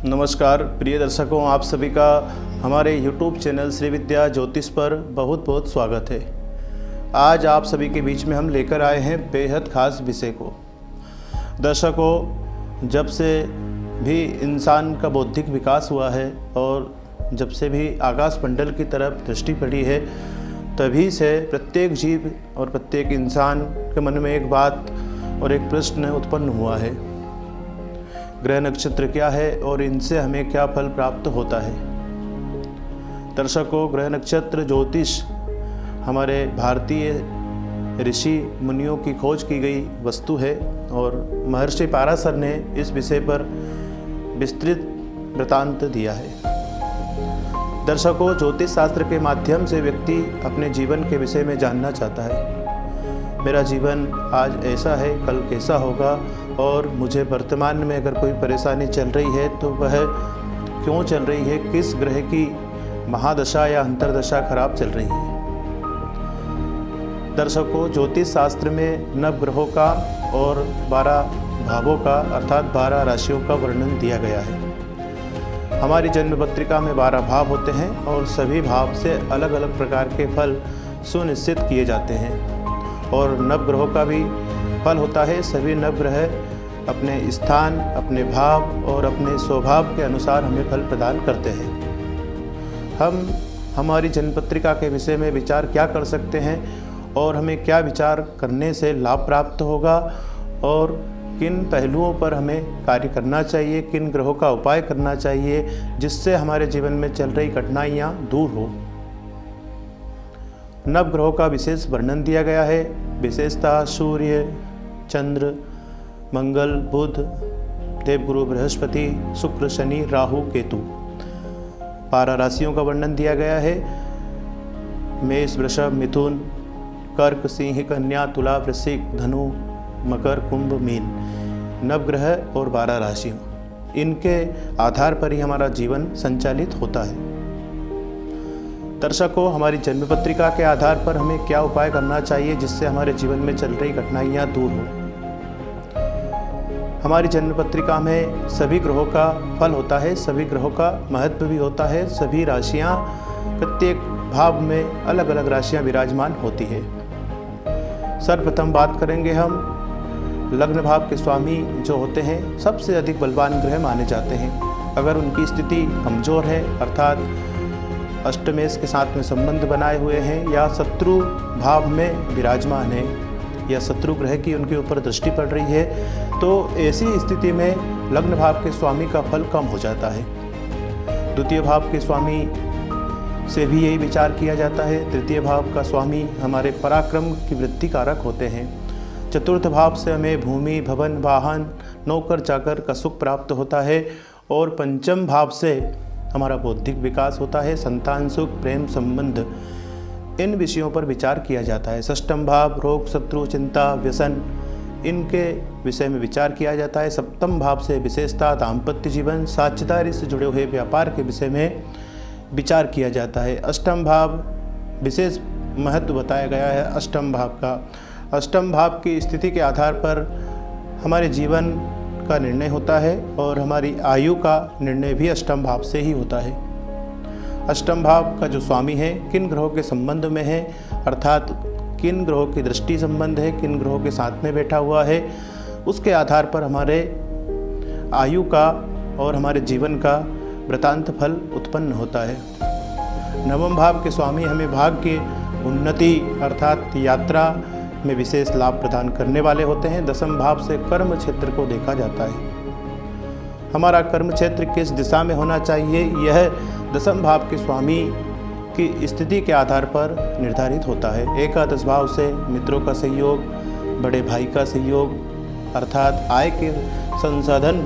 नमस्कार प्रिय दर्शकों, आप सभी का हमारे YouTube चैनल श्री विद्या ज्योतिष पर बहुत बहुत स्वागत है। आज आप सभी के बीच में हम लेकर आए हैं बेहद खास विषय को। दर्शकों, जब से भी इंसान का बौद्धिक विकास हुआ है और जब से भी आकाश मंडल की तरफ दृष्टि पड़ी है, तभी से प्रत्येक जीव और प्रत्येक इंसान के मन में एक बात और एक प्रश्न उत्पन्न हुआ है। ग्रह नक्षत्र क्या है और इनसे हमें क्या फल प्राप्त होता है। दर्शकों, ग्रह नक्षत्र ज्योतिष हमारे भारतीय ऋषि मुनियों की खोज की गई वस्तु है और महर्षि पाराशर ने इस विषय पर विस्तृत वृतांत दिया है। दर्शकों, ज्योतिष शास्त्र के माध्यम से व्यक्ति अपने जीवन के विषय में जानना चाहता है। मेरा जीवन आज ऐसा है, कल कैसा होगा, और मुझे वर्तमान में अगर कोई परेशानी चल रही है तो वह क्यों चल रही है, किस ग्रह की महादशा या अंतर्दशा खराब चल रही है। दर्शकों, ज्योतिष शास्त्र में नवग्रहों का और 12 भावों का अर्थात 12 राशियों का वर्णन दिया गया है। हमारी जन्म पत्रिका में 12 भाव होते हैं और सभी भाव से अलग अलग प्रकार के फल सुनिश्चित किए जाते हैं और नवग्रहों का भी फल होता है। सभी नवग्रह अपने स्थान, अपने भाव और अपने स्वभाव के अनुसार हमें फल प्रदान करते हैं। हम हमारी जन्मपत्रिका के विषय में विचार क्या कर सकते हैं और हमें क्या विचार करने से लाभ प्राप्त होगा और किन पहलुओं पर हमें कार्य करना चाहिए, किन ग्रहों का उपाय करना चाहिए जिससे हमारे जीवन में चल रही कठिनाइयाँ दूर हो। नवग्रहों का विशेष वर्णन दिया गया है। विशेषतः सूर्य, चंद्र, मंगल, बुध, देवगुरु बृहस्पति, शुक्र, शनि, राहु, केतु। 12 राशियों का वर्णन दिया गया है। मेष, वृषभ, मिथुन, कर्क, सिंह, कन्या, तुला, वृश्चिक, धनु, मकर, कुंभ, मीन। नवग्रह और 12 राशियों, इनके आधार पर ही हमारा जीवन संचालित होता है। दर्शकों, हमारी जन्म पत्रिका के आधार पर हमें क्या उपाय करना चाहिए जिससे हमारे जीवन में चल रही कठिनाइयाँ दूर हो। हमारी जन्म पत्रिका में सभी ग्रहों का फल होता है, सभी ग्रहों का महत्व भी होता है। सभी राशियाँ, प्रत्येक भाव में अलग अलग राशियाँ विराजमान होती है। सर्वप्रथम बात करेंगे हम लग्न भाव के स्वामी जो होते हैं, सबसे अधिक बलवान ग्रह माने जाते हैं। अगर उनकी स्थिति कमज़ोर है अर्थात अष्टमेश के साथ में संबंध बनाए हुए हैं या शत्रु भाव में विराजमान है या शत्रु ग्रह की उनके ऊपर दृष्टि पड़ रही है, तो ऐसी स्थिति में लग्न भाव के स्वामी का फल कम हो जाता है। द्वितीय भाव के स्वामी से भी यही विचार किया जाता है। तृतीय भाव का स्वामी हमारे पराक्रम की वृद्धि कारक होते हैं। चतुर्थ भाव से हमें भूमि, भवन, वाहन, नौकर चाकर का सुख प्राप्त होता है और पंचम भाव से हमारा बौद्धिक विकास होता है, संतान सुख, प्रेम संबंध, इन विषयों पर विचार किया जाता है। षष्ठम भाव रोग, शत्रु, चिंता, व्यसन, इनके विषय में विचार किया जाता है। सप्तम भाव से विशेषता दाम्पत्य जीवन, साझेदारी से जुड़े हुए व्यापार के विषय में विचार किया जाता है। अष्टम भाव विशेष महत्व बताया गया है अष्टम भाव का। अष्टम भाव की स्थिति के आधार पर हमारे जीवन का निर्णय होता है और हमारी आयु का निर्णय भी अष्टम भाव से ही होता है। अष्टम भाव का जो स्वामी है किन ग्रहों के संबंध में है अर्थात किन ग्रहों की दृष्टि संबंध है, किन ग्रहों के साथ में बैठा हुआ है, उसके आधार पर हमारे आयु का और हमारे जीवन का वृतांत फल उत्पन्न होता है। नवम भाव के स्वामी हमें भाग्य, उन्नति अर्थात यात्रा में विशेष लाभ प्रदान करने वाले होते हैं। दसम भाव से कर्म क्षेत्र को देखा जाता है। हमारा कर्म क्षेत्र किस दिशा में होना चाहिए, यह दसम भाव के स्वामी की स्थिति के आधार पर निर्धारित होता है। एकादश भाव से मित्रों का सहयोग, बड़े भाई का सहयोग अर्थात आय के संसाधन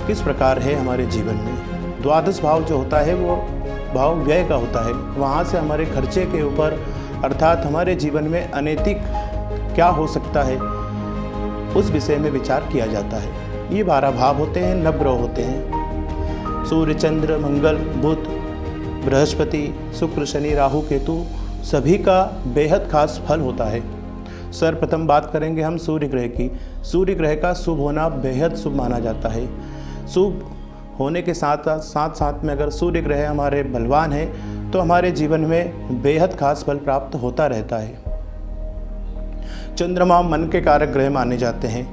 किस प्रकार है हमारे जीवन में। द्वादश भाव जो होता है वो भाव व्यय का होता है। वहाँ से हमारे खर्चे के ऊपर अर्थात हमारे जीवन में अनैतिक क्या हो सकता है उस विषय में विचार किया जाता है। ये 12 भाव होते हैं, नवग्रह होते हैं। सूर्य, चंद्र, मंगल, बुध, बृहस्पति, शुक्र, शनि, राहु, केतु, सभी का बेहद खास फल होता है। सर्वप्रथम बात करेंगे हम सूर्य ग्रह की। सूर्य ग्रह का शुभ होना बेहद शुभ माना जाता है। शुभ होने के साथ साथ में अगर सूर्य ग्रह हमारे बलवान हैं तो हमारे जीवन में बेहद खास फल प्राप्त होता रहता है। चंद्रमा मन के कारक ग्रह माने जाते हैं,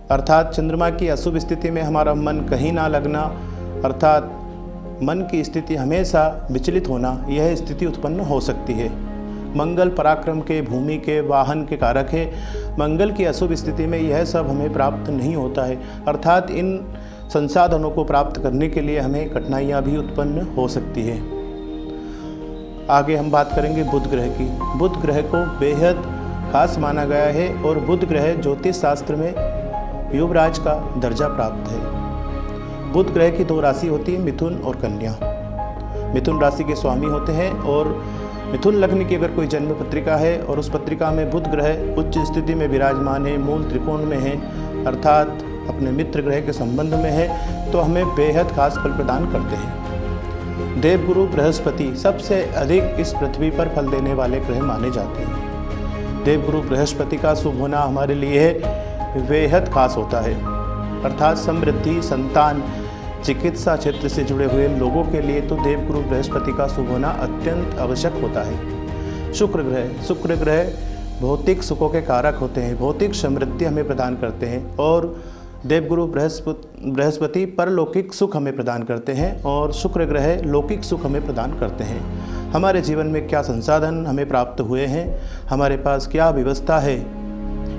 अर्थात चंद्रमा की अशुभ स्थिति में हमारा मन कहीं ना लगना, अर्थात मन की स्थिति हमेशा विचलित होना, यह स्थिति उत्पन्न हो सकती है। मंगल पराक्रम के, भूमि के, वाहन के कारक है। मंगल की अशुभ स्थिति में यह सब हमें प्राप्त नहीं होता है, अर्थात इन संसाधनों को प्राप्त करने के लिए हमें कठिनाइयाँ भी उत्पन्न हो सकती है। आगे हम बात करेंगे बुध ग्रह की। बुध ग्रह को बेहद खास माना गया है और बुध ग्रह ज्योतिष शास्त्र में युवराज का दर्जा प्राप्त है। बुध ग्रह की 2 राशि होती है, मिथुन और कन्या। मिथुन राशि के स्वामी होते हैं और मिथुन लग्न की अगर कोई जन्म पत्रिका है और उस पत्रिका में बुध ग्रह उच्च स्थिति में विराजमान है, मूल त्रिकोण में है, अर्थात अपने मित्र ग्रह के संबंध में है, तो हमें बेहद खास फल प्रदान करते हैं। देवगुरु बृहस्पति सबसे अधिक इस पृथ्वी पर फल देने वाले ग्रह माने जाते हैं। देवगुरु बृहस्पति का शुभ होना हमारे लिए बेहद खास होता है, अर्थात समृद्धि, संतान, चिकित्सा क्षेत्र से जुड़े हुए लोगों के लिए तो देवगुरु बृहस्पति का शुभ होना अत्यंत आवश्यक होता है। शुक्र ग्रह भौतिक सुखों के कारक होते हैं, भौतिक समृद्धि हमें प्रदान करते हैं और देवगुरु बृहस्पति परलौकिक सुख हमें प्रदान करते हैं और शुक्र ग्रह लौकिक सुख हमें प्रदान करते हैं। हमारे जीवन में क्या संसाधन हमें प्राप्त हुए हैं, हमारे पास क्या व्यवस्था है,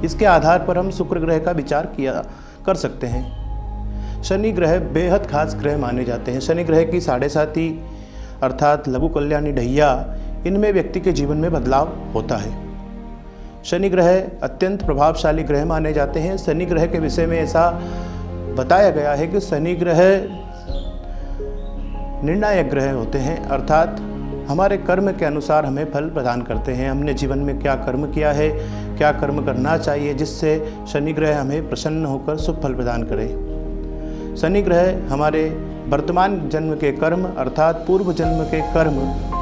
इसके आधार पर हम शुक्र ग्रह का विचार कर सकते हैं। शनि ग्रह बेहद खास ग्रह माने जाते हैं। शनि ग्रह की 7.5 अर्थात लघु कल्याणी ढैया, इनमें व्यक्ति के जीवन में बदलाव होता है। शनि ग्रह अत्यंत प्रभावशाली ग्रह माने जाते हैं। शनि ग्रह के विषय में ऐसा बताया गया है कि शनि ग्रह निर्णायक ग्रह होते हैं, अर्थात हमारे कर्म के अनुसार हमें फल प्रदान करते हैं। हमने जीवन में क्या कर्म किया है, क्या कर्म करना चाहिए, जिससे शनि ग्रह हमें प्रसन्न होकर शुभ फल प्रदान करे। शनि ग्रह हमारे वर्तमान जन्म के कर्म अर्थात पूर्व जन्म के कर्म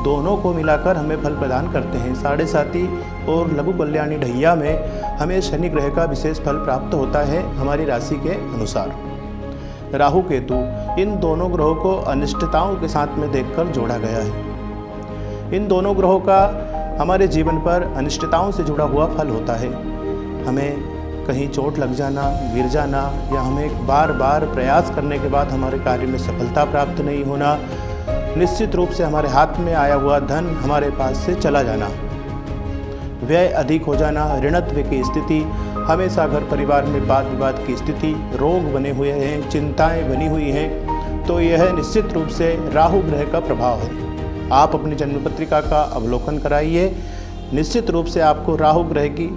दोनों को मिलाकर हमें फल प्रदान करते हैं। 7.5 और लघु कल्याणी ढैया में हमें शनि ग्रह का विशेष फल प्राप्त होता है हमारी राशि के अनुसार। राहु केतु, इन दोनों ग्रहों को अनिष्टताओं के साथ में देखकर जोड़ा गया है। इन दोनों ग्रहों का हमारे जीवन पर अनिष्टताओं से जुड़ा हुआ फल होता है। हमें कहीं चोट लग जाना, गिर जाना, या हमें बार बार प्रयास करने के बाद हमारे कार्य में सफलता प्राप्त नहीं होना, निश्चित रूप से हमारे हाथ में आया हुआ धन हमारे पास से चला जाना, व्यय अधिक हो जाना, ऋणत्व की स्थिति, हमेशा घर परिवार में वाद विवाद की स्थिति, रोग बने हुए हैं, चिंताएं बनी हुई हैं, तो यह निश्चित रूप से राहु ग्रह का प्रभाव है। आप अपनी जन्म पत्रिका का अवलोकन कराइए, निश्चित रूप से आपको राहु ग्रह की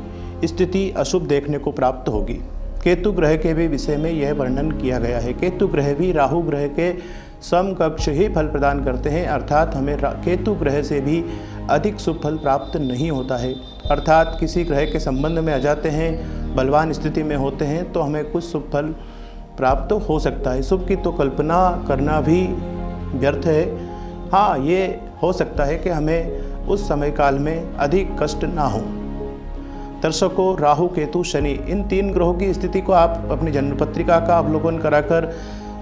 स्थिति अशुभ देखने को प्राप्त होगी। केतु ग्रह के भी विषय में यह वर्णन किया गया है। केतु ग्रह भी राहु ग्रह के समकक्ष ही फल प्रदान करते हैं, अर्थात हमें केतु ग्रह से भी अधिक शुभ फल प्राप्त नहीं होता है। अर्थात किसी ग्रह के संबंध में आ जाते हैं, बलवान स्थिति में होते हैं, तो हमें कुछ शुभ फल प्राप्त हो सकता है। शुभ की तो कल्पना करना भी व्यर्थ है। हाँ, ये हो सकता है कि हमें उस समय काल में अधिक कष्ट ना हो। दर्शकों, राहु केतु शनि, इन 3 ग्रहों की स्थिति को आप अपनी जन्म पत्रिका का अवलोकन कराकर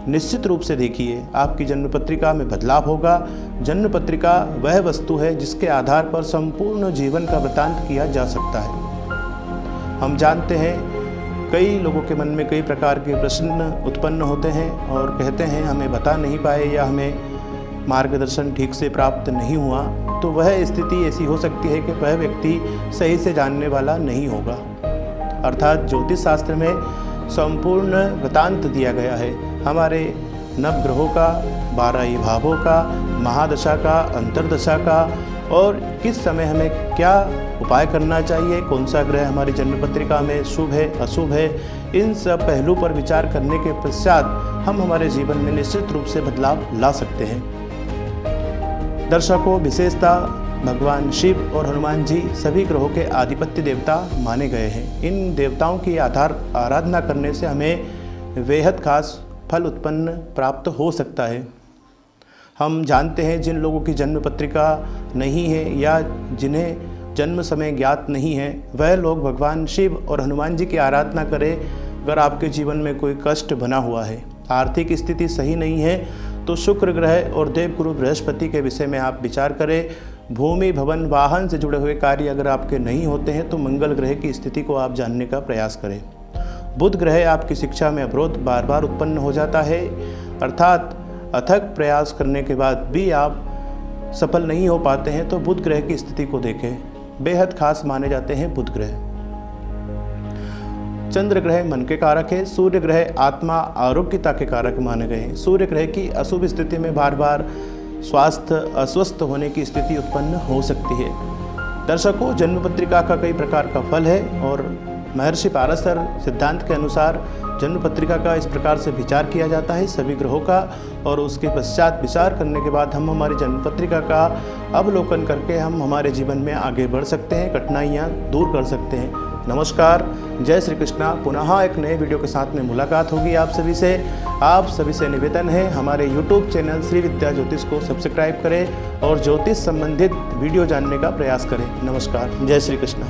निश्चित रूप से देखिए, आपकी जन्म पत्रिका में बदलाव होगा। जन्म पत्रिका वह वस्तु है जिसके आधार पर संपूर्ण जीवन का वृतांत किया जा सकता है। हम जानते हैं कई लोगों के मन में कई प्रकार के प्रश्न उत्पन्न होते हैं और कहते हैं हमें बता नहीं पाए या हमें मार्गदर्शन ठीक से प्राप्त नहीं हुआ, तो वह स्थिति ऐसी हो सकती है कि वह व्यक्ति सही से जानने वाला नहीं होगा। अर्थात ज्योतिष शास्त्र में संपूर्ण वृतांत दिया गया है, हमारे नवग्रहों का, 12 भावों का, महादशा का, अंतर्दशा का, और किस समय हमें क्या उपाय करना चाहिए, कौन सा ग्रह हमारी जन्म पत्रिका में शुभ है, अशुभ है, इन सब पहलू पर विचार करने के पश्चात हम हमारे जीवन में निश्चित रूप से बदलाव ला सकते हैं। दर्शकों, विशेषता भगवान शिव और हनुमान जी सभी ग्रहों के आधिपत्य देवता माने गए हैं। इन देवताओं की आराधना करने से हमें बेहद खास फल उत्पन्न प्राप्त हो सकता है। हम जानते हैं जिन लोगों की जन्म पत्रिका नहीं है या जिन्हें जन्म समय ज्ञात नहीं है, वह लोग भगवान शिव और हनुमान जी की आराधना करें। अगर आपके जीवन में कोई कष्ट बना हुआ है आर्थिक स्थिति सही नहीं है तो शुक्र ग्रह और देवगुरु बृहस्पति के विषय में आप विचार करें। भूमि भवन वाहन से जुड़े हुए कार्य अगर आपके नहीं होते हैं तो मंगल ग्रह की स्थिति को आप जानने का प्रयास करें। बुध ग्रह आपकी शिक्षा में अवरोध बार बार उत्पन्न हो जाता है, अर्थात अथक प्रयास करने के बाद भी आप सफल नहीं हो पाते हैं, तो बुध ग्रह की स्थिति को देखें। बेहद खास माने जाते हैं बुध ग्रह। चंद्र ग्रह मन के कारक है। सूर्य ग्रह आत्मा आरोग्यता के कारक माने गए हैं। सूर्य ग्रह की अशुभ स्थिति में बार बार स्वास्थ्य अस्वस्थ होने की स्थिति उत्पन्न हो सकती है। दर्शकों, जन्म पत्रिका का कई प्रकार का फल है और महर्षि पाराशर सिद्धांत के अनुसार जन्म पत्रिका का इस प्रकार से विचार किया जाता है सभी ग्रहों का, और उसके पश्चात विचार करने के बाद हम हमारी जन्म पत्रिका का अवलोकन करके हम हमारे जीवन में आगे बढ़ सकते हैं, कठिनाइयाँ दूर कर सकते हैं। नमस्कार, जय श्री कृष्णा। पुनः एक नए वीडियो के साथ में मुलाकात होगी आप सभी से। आप सभी से निवेदन है, हमारे YouTube चैनल श्री विद्या ज्योतिष को सब्सक्राइब करें और ज्योतिष संबंधित वीडियो जानने का प्रयास करें। नमस्कार, जय श्री कृष्णा।